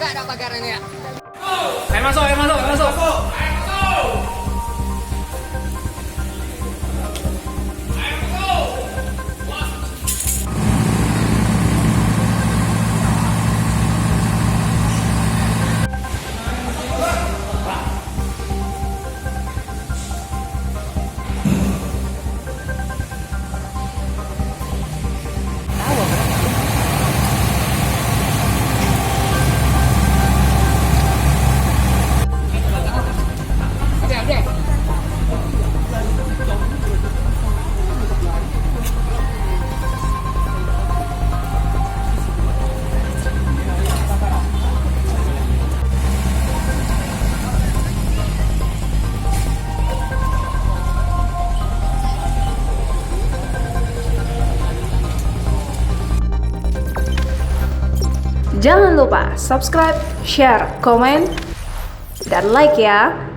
ada pagarnya ya. Ayo masuk, ayo masuk, ayo masuk. Jangan lupa subscribe, share, komen, dan like ya.